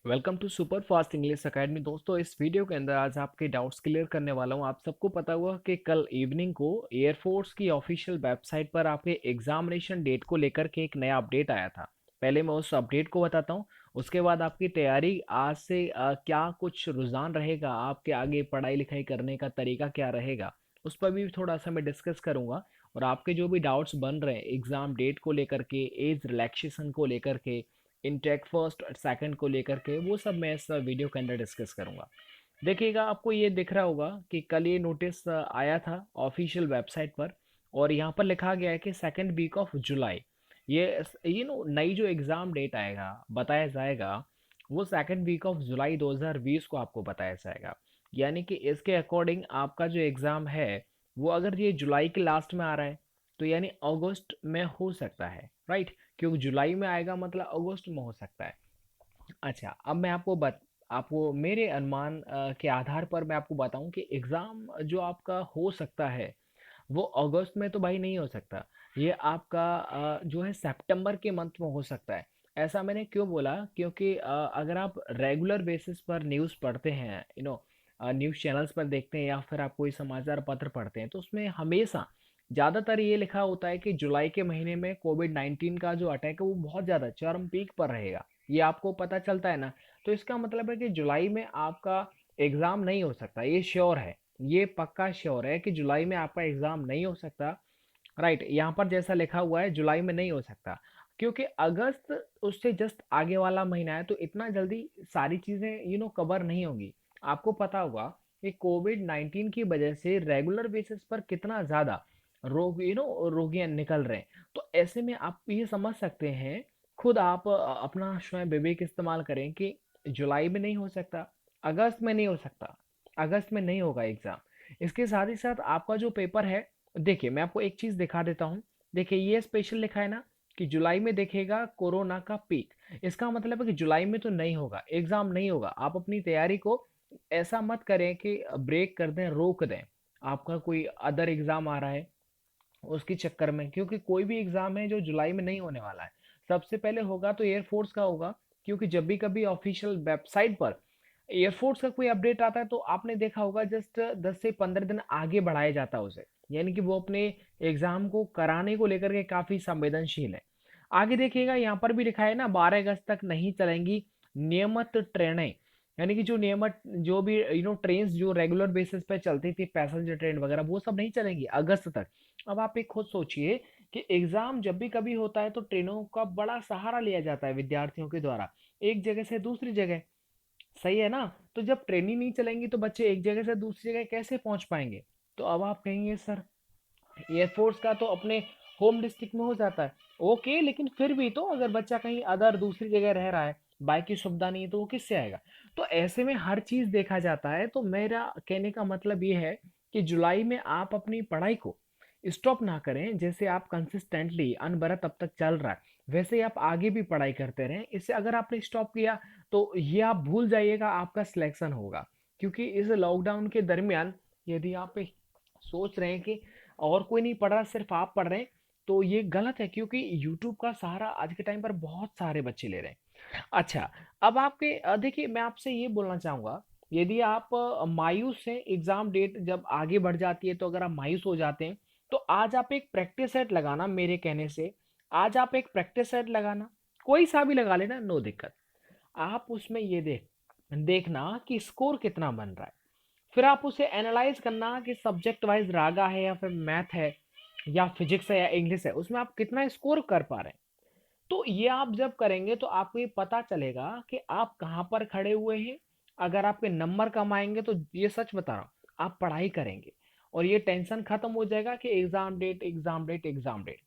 Welcome to super fast English academy. दोस्तों, इस video के अंदर आज आपके डाउट्स क्लियर करने वाला हूं। आप सबको पता हुआ कि कल इवनिंग को एयरफोर्स की ऑफिशियल वेबसाइट पर आपके एग्जामिनेशन डेट को लेकर के एक नया अपडेट आया था। पहले मैं उस अपडेट को बताता हूं, उसके बाद आपकी तैयारी आज से क्या कुछ रुझान रहेगा, आपके आगे पढ़ाई लिखाई करने का तरीका क्या रहेगा, उस पर भी थोड़ा सा मैं डिस्कस करूंगा। और आपके जो भी डाउट्स बन रहे हैं एग्जाम डेट को लेकर के, एज रिलैक्सेशन को लेकर के, इनटेक फर्स्ट और सेकंड को लेकर के, वो सब मैं इस वीडियो के अंदर डिस्कस करूंगा। देखिएगा, आपको ये दिख रहा होगा कि कल ये नोटिस आया था ऑफिशियल वेबसाइट पर। और यहाँ पर लिखा गया है कि सेकंड वीक ऑफ जुलाई ये नो नई जो एग्ज़ाम डेट आएगा, बताया जाएगा, वो सेकंड वीक ऑफ जुलाई 2020 को आपको बताया जाएगा। यानी कि इसके अकॉर्डिंग आपका जो एग्ज़ाम है, वो अगर ये जुलाई के लास्ट में आ रहा है तो यानी अगस्त में हो सकता है, राइट। क्योंकि जुलाई में आएगा मतलब अगस्त में हो सकता है। अच्छा, अब मैं आपको मेरे अनुमान के आधार पर मैं आपको बताऊं कि एग्ज़ाम जो आपका हो सकता है वो अगस्त में तो भाई नहीं हो सकता। ये आपका जो है सितंबर के मंथ में हो सकता है। ऐसा मैंने क्यों बोला, क्योंकि अगर आप रेगुलर बेसिस पर न्यूज़ पढ़ते हैं, न्यूज़ चैनल्स पर देखते हैं या फिर आप कोई समाचार पत्र पढ़ते हैं, तो उसमें हमेशा ज़्यादातर ये लिखा होता है कि जुलाई के महीने में कोविड-19 का जो अटैक है वो बहुत ज़्यादा चरम पीक पर रहेगा। ये आपको पता चलता है ना। तो इसका मतलब है कि जुलाई में आपका एग्ज़ाम नहीं हो सकता, ये श्योर है। ये पक्का श्योर है कि जुलाई में आपका एग्ज़ाम नहीं हो सकता। राइट, यहाँ पर जैसा लिखा हुआ है जुलाई में नहीं हो सकता, क्योंकि अगस्त उससे जस्ट आगे वाला महीना है, तो इतना जल्दी सारी चीज़ें कवर नहीं होंगी। आपको पता होगा कि कोविड-19 की वजह से रेगुलर बेसिस पर कितना ज़्यादा रोगियाँ निकल रहे हैं। तो ऐसे में आप ये समझ सकते हैं, खुद आप अपना स्वयं विवेक इस्तेमाल करें कि जुलाई में नहीं हो सकता, अगस्त में नहीं हो सकता, अगस्त में नहीं होगा एग्ज़ाम। इसके साथ ही साथ आपका जो पेपर है, देखिए मैं आपको एक चीज़ दिखा देता हूँ। देखिए ये स्पेशल लिखा है ना कि जुलाई में देखेगा कोरोना का पीक। इसका मतलब है कि जुलाई में तो नहीं होगा, एग्ज़ाम नहीं होगा। आप अपनी तैयारी को ऐसा मत करें कि ब्रेक कर दें, रोक दें। आपका कोई अदर एग्ज़ाम आ रहा है उसके चक्कर में, क्योंकि कोई भी एग्ज़ाम है जो जुलाई में नहीं होने वाला है। सबसे पहले होगा तो एयरफोर्स का होगा, क्योंकि जब भी कभी ऑफिशियल वेबसाइट पर एयरफोर्स का कोई अपडेट आता है तो आपने देखा होगा जस्ट 10 से 15 दिन आगे बढ़ाया जाता है उसे। यानी कि वो अपने एग्ज़ाम को कराने को लेकर के काफ़ी संवेदनशील है। आगे देखिएगा, यहाँ पर भी लिखा है ना, 12 अगस्त तक नहीं चलेंगी नियमित ट्रेनें। यानी कि जो नियमित, जो भी ट्रेन जो रेगुलर बेसिस पे चलती थी, पैसेंजर ट्रेन वगैरह, वो सब नहीं चलेंगी अगस्त तक। अब आप एक खुद सोचिए कि एग्जाम जब भी कभी होता है तो ट्रेनों का बड़ा सहारा लिया जाता है विद्यार्थियों के द्वारा, एक जगह से दूसरी जगह। सही है ना। तो जब ट्रेन ही नहीं चलेंगी तो बच्चे एक जगह से दूसरी जगह कैसे पहुंच पाएंगे। तो अब आप कहेंगे सर, एयरफोर्स का तो अपने होम डिस्ट्रिक्ट में हो जाता है। ओके, लेकिन फिर भी तो अगर बच्चा कहीं अदर दूसरी जगह रह रहा है, बाइक की सुविधा नहीं है, तो वो किससे आएगा। तो ऐसे में हर चीज़ देखा जाता है। तो मेरा कहने का मतलब ये है कि जुलाई में आप अपनी पढ़ाई को स्टॉप ना करें। जैसे आप कंसिस्टेंटली अनवरत अब तक चल रहा है, वैसे ही आप आगे भी पढ़ाई करते रहें। इससे अगर आपने स्टॉप किया तो ये आप भूल जाइएगा आपका सिलेक्शन होगा। क्योंकि इस लॉकडाउन के दरमियान यदि आप सोच रहे हैं कि और कोई नहीं पढ़ रहा, सिर्फ आप पढ़ रहे हैं, तो ये गलत है। क्योंकि यूट्यूब का सहारा आज के टाइम पर बहुत सारे बच्चे ले रहे हैं। अच्छा, अब आपके देखिए मैं आपसे ये बोलना चाहूँगा, यदि आप मायूस हैं, एग्ज़ाम डेट जब आगे बढ़ जाती है तो अगर आप मायूस हो जाते हैं, तो आज आप एक प्रैक्टिस सेट लगाना मेरे कहने से। आज आप एक प्रैक्टिस सेट लगाना, कोई सा भी लगा लेना, नो दिक्कत। आप उसमें ये देखना कि स्कोर कितना बन रहा है। फिर आप उसे एनालाइज करना कि सब्जेक्ट वाइज रागा है या फिर मैथ है या फिजिक्स है या इंग्लिश है, उसमें आप कितना स्कोर कर पा रहे हैं। तो ये आप जब करेंगे तो आपको ये पता चलेगा कि आप कहाँ पर खड़े हुए हैं। अगर आपके नंबर कम आएंगे तो ये सच बता रहा हूँ, आप पढ़ाई करेंगे और ये टेंशन खत्म हो जाएगा कि exam date, exam date, exam date.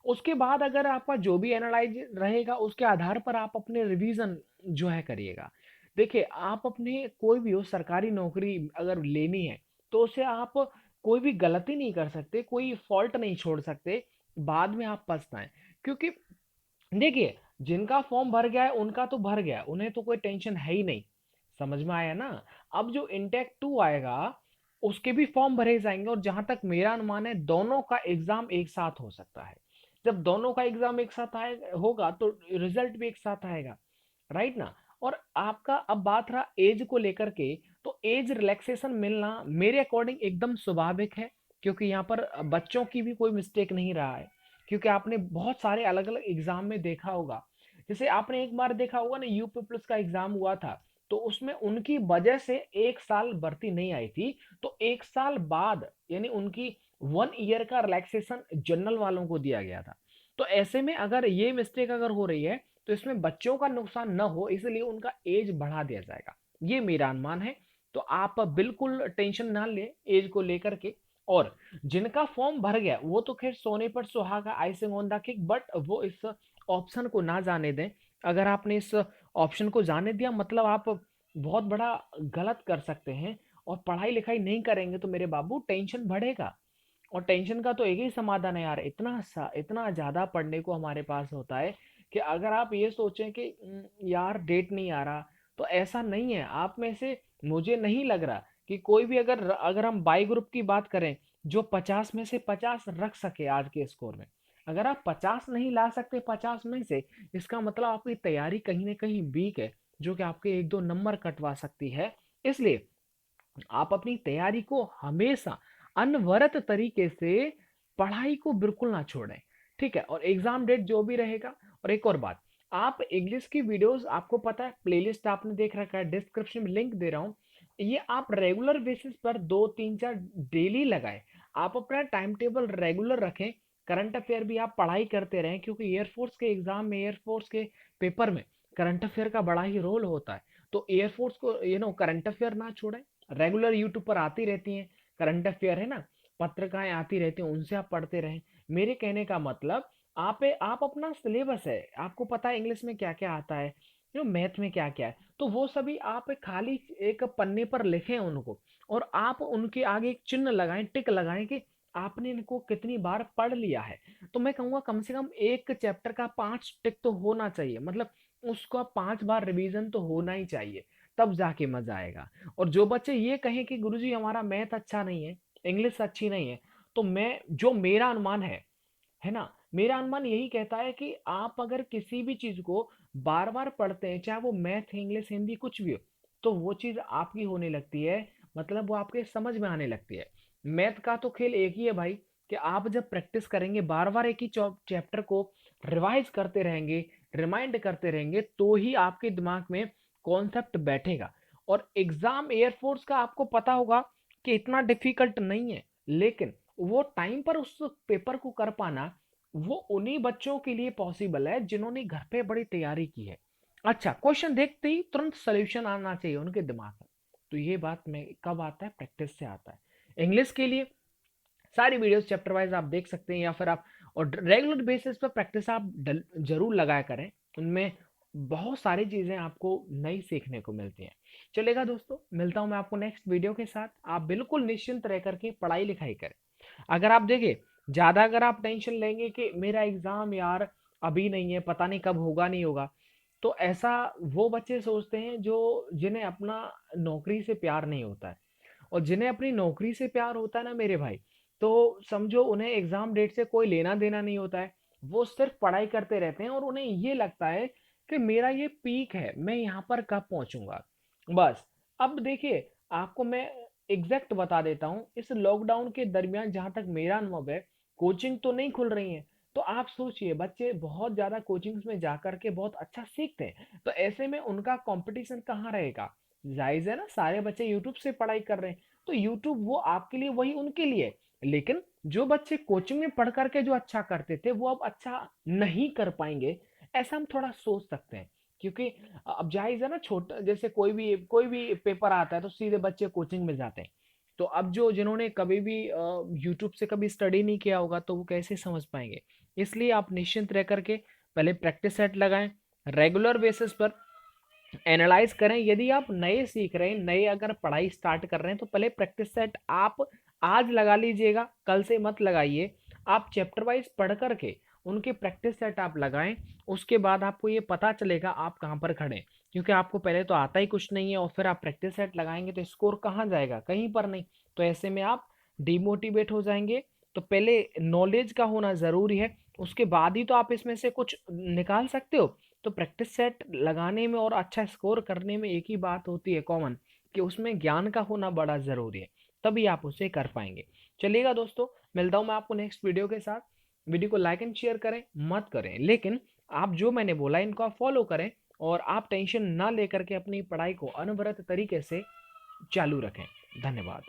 उसके बाद अगर आपका जो भी एनालाइज रहेगा उसके आधार पर आप अपने रिवीजन जो है करिएगा। देखिए, आप अपने कोई भी हो सरकारी नौकरी अगर लेनी है तो उसे आप कोई भी गलती नहीं कर सकते, कोई फॉल्ट नहीं छोड़ सकते, बाद में आप पछताएं। क्योंकि देखिए, जिनका फॉर्म भर गया है उनका तो भर गया, उन्हें तो कोई टेंशन है ही नहीं। समझ में आया ना। अब जो इंटेक 2 आएगा उसके भी फॉर्म भरे जाएंगे, और जहां तक मेरा अनुमान है दोनों का एग्जाम एक साथ हो सकता है। जब दोनों का एग्जाम एक साथ आए होगा तो रिजल्ट भी एक साथ आएगा, राइट ना। और आपका अब बात रहा एज को लेकर के, तो एज रिलैक्सेशन मिलना मेरे अकॉर्डिंग एकदम स्वाभाविक है, क्योंकि यहाँ पर बच्चों की भी कोई मिस्टेक नहीं रहा है। क्योंकि आपने बहुत सारे अलग अलग एग्जाम में देखा होगा, जैसे आपने एक बार देखा होगा ना, यूपी प्लस का एग्जाम हुआ था, तो उसमें उनकी वजह से एक साल भर्ती नहीं आई थी, तो एक साल बाद यानी उनकी 1 ईयर का रिलैक्सेशन जनरल वालों को दिया गया था। तो ऐसे में अगर ये मिस्टेक अगर हो रही है, तो इसमें बच्चों का नुकसान न हो इसलिए उनका एज बढ़ा दिया जाएगा, ये मेरा अनुमान है। तो आप बिल्कुल टेंशन ना ले एज को लेकर के। और जिनका फॉर्म भर गया वो तो खैर सोने पर सुहागा, icing on the cake, but वो इस ऑप्शन को ना जाने दें। अगर आपने इस ऑप्शन को जाने दिया मतलब आप बहुत बड़ा गलत कर सकते हैं, और पढ़ाई लिखाई नहीं करेंगे तो मेरे बाबू टेंशन बढ़ेगा। और टेंशन का तो एक ही समाधान है यार, इतना ज्यादा पढ़ने को हमारे पास होता है कि अगर आप ये सोचें कि यार डेट नहीं आ रहा, तो ऐसा नहीं है। आप में से मुझे नहीं लग रहा कि कोई भी, अगर अगर हम बाई ग्रुप की बात करें, जो 50 में से 50 रख सके आज के स्कोर में, अगर आप 50 नहीं ला सकते 50 में से, इसका मतलब आपकी तैयारी कहीं ना कहीं वीक है, जो कि आपके एक दो नंबर कटवा सकती है। इसलिए आप अपनी तैयारी को हमेशा अनवरत तरीके से, पढ़ाई को बिल्कुल ना छोड़ें। ठीक है, और एग्जाम डेट जो भी रहेगा। और एक और बात, आप इंग्लिश की वीडियोस, आपको पता है प्लेलिस्ट आपने देख रखा है, डिस्क्रिप्शन में लिंक दे रहा हूँ, ये आप रेगुलर बेसिस पर 2 3 4 डेली लगाएं। आप अपना टाइम टेबल रेगुलर रखें। करंट अफेयर भी आप पढ़ाई करते रहें, क्योंकि एयरफोर्स के एग्जाम में, एयरफोर्स के पेपर में करंट अफेयर का बड़ा ही रोल होता है। तो एयरफोर्स को करंट अफेयर ना छोड़ें। रेगुलर यूट्यूब पर आती रहती हैं करंट अफेयर, है ना, पत्रिकाएं आती रहती हैं, उनसे आप पढ़ते रहें। मेरे कहने का मतलब, आप अपना सिलेबस है, आपको पता है इंग्लिश में क्या क्या आता है, मैथ में क्या क्या है, तो वो सभी आप खाली एक पन्ने पर लिखें उनको, और आप उनके आगे एक चिन्ह लगाएं, टिक लगाएं कि आपने इनको कितनी बार पढ़ लिया है। तो मैं कहूँगा कम से कम एक चैप्टर का 5 टिक तो होना चाहिए, मतलब उसका 5 बार रिवीजन तो होना ही चाहिए, तब जाके मजा आएगा। और जो बच्चे ये कहें कि गुरुजी हमारा मैथ अच्छा नहीं है, इंग्लिश अच्छी नहीं है, तो मैं, जो मेरा अनुमान है ना, मेरा अनुमान यही कहता है कि आप अगर किसी भी चीज को बार बार पढ़ते हैं, चाहे वो मैथ, इंग्लिश, हिंदी कुछ भी हो, तो वो चीज आपकी होने लगती है, मतलब वो आपके समझ में आने लगती है। मैथ का तो खेल एक ही है भाई, कि आप जब प्रैक्टिस करेंगे, बार बार एक ही चैप्टर को रिवाइज करते रहेंगे, रिमाइंड करते रहेंगे, तो ही आपके दिमाग में कॉन्सेप्ट बैठेगा। और एग्जाम एयरफोर्स का आपको पता होगा कि इतना डिफिकल्ट नहीं है, लेकिन वो टाइम पर उस पेपर को कर पाना, वो उन्हीं बच्चों के लिए पॉसिबल है जिन्होंने घर पे बड़ी तैयारी की है। अच्छा, क्वेश्चन देखते ही तुरंत सोल्यूशन आना चाहिए उनके दिमाग में। तो ये बात में कब आता है, प्रैक्टिस से आता है। इंग्लिश के लिए सारी वीडियोस चैप्टर वाइज आप देख सकते हैं, या फिर आप, और रेगुलर बेसिस पर प्रैक्टिस आप जरूर लगाया करें, उनमें बहुत सारी चीजें आपको नई सीखने को मिलती हैं। चलेगा दोस्तों, मिलता हूं मैं आपको नेक्स्ट वीडियो के साथ। आप बिल्कुल निश्चिंत रह करके पढ़ाई लिखाई करें। अगर आप देखिए, ज्यादा अगर आप टेंशन लेंगे कि मेरा एग्जाम यार अभी नहीं है, पता नहीं कब होगा नहीं होगा, तो ऐसा वो बच्चे सोचते हैं जो, जिन्हें अपना नौकरी से प्यार नहीं होता है। और जिन्हें अपनी नौकरी से प्यार होता है ना मेरे भाई, तो समझो उन्हें एग्जाम डेट से कोई लेना देना नहीं होता है। वो सिर्फ पढ़ाई करते रहते हैं, और उन्हें ये लगता है कि मेरा ये पीक है, मैं यहाँ पर कब पहुंचूंगा, बस। अब देखिए, आपको मैं एग्जैक्ट बता देता हूँ, इस लॉकडाउन के दरमियान जहां तक मेरा अनुभव है, कोचिंग तो नहीं खुल रही है। तो आप सोचिए, बच्चे बहुत ज्यादा कोचिंग्स में जाकर के बहुत अच्छा सीखते हैं, तो ऐसे में उनका कंपटीशन कहाँ रहेगा। जायज है ना, सारे बच्चे यूट्यूब से पढ़ाई कर रहे हैं, तो यूट्यूब वो आपके लिए, वही उनके लिए। लेकिन जो बच्चे कोचिंग में पढ़ करके जो अच्छा करते थे, वो अब अच्छा नहीं कर पाएंगे, ऐसा हम थोड़ा सोच सकते हैं। क्योंकि अब जाहिर है ना, छोटा जैसे कोई भी पेपर आता है तो सीधे बच्चे कोचिंग में जाते हैं। तो अब जो जिन्होंने कभी भी यूट्यूब से कभी स्टडी नहीं किया होगा, तो वो कैसे समझ पाएंगे। इसलिए आप निश्चिंत रह करके पहले प्रैक्टिस सेट लगाएं, रेगुलर बेसिस पर एनालाइज करें। यदि आप नए सीख रहे हैं, नए अगर पढ़ाई स्टार्ट कर रहे हैं, तो पहले प्रैक्टिस सेट आप आज लगा लीजिएगा, कल से मत लगाइए। आप चैप्टर वाइज पढ़ करके उनके प्रैक्टिस सेट आप लगाएं। उसके बाद आपको ये पता चलेगा आप कहाँ पर खड़े हैं। क्योंकि आपको पहले तो आता ही कुछ नहीं है, और फिर आप प्रैक्टिस सेट लगाएंगे तो स्कोर कहाँ जाएगा, कहीं पर नहीं। तो ऐसे में आप डिमोटिवेट हो जाएंगे। तो पहले नॉलेज का होना जरूरी है, उसके बाद ही तो आप इसमें से कुछ निकाल सकते हो। तो प्रैक्टिस सेट लगाने में और अच्छा स्कोर करने में एक ही बात होती है कॉमन, कि उसमें ज्ञान का होना बड़ा ज़रूरी है, तभी आप उसे कर पाएंगे। चलिएगा दोस्तों, मिलता हूँ मैं आपको नेक्स्ट वीडियो के साथ। वीडियो को लाइक एंड शेयर करें मत करें, लेकिन आप जो मैंने बोला इनको आप फॉलो करें, और आप टेंशन ना लेकर के अपनी पढ़ाई को अनवरत तरीके से चालू रखें। धन्यवाद।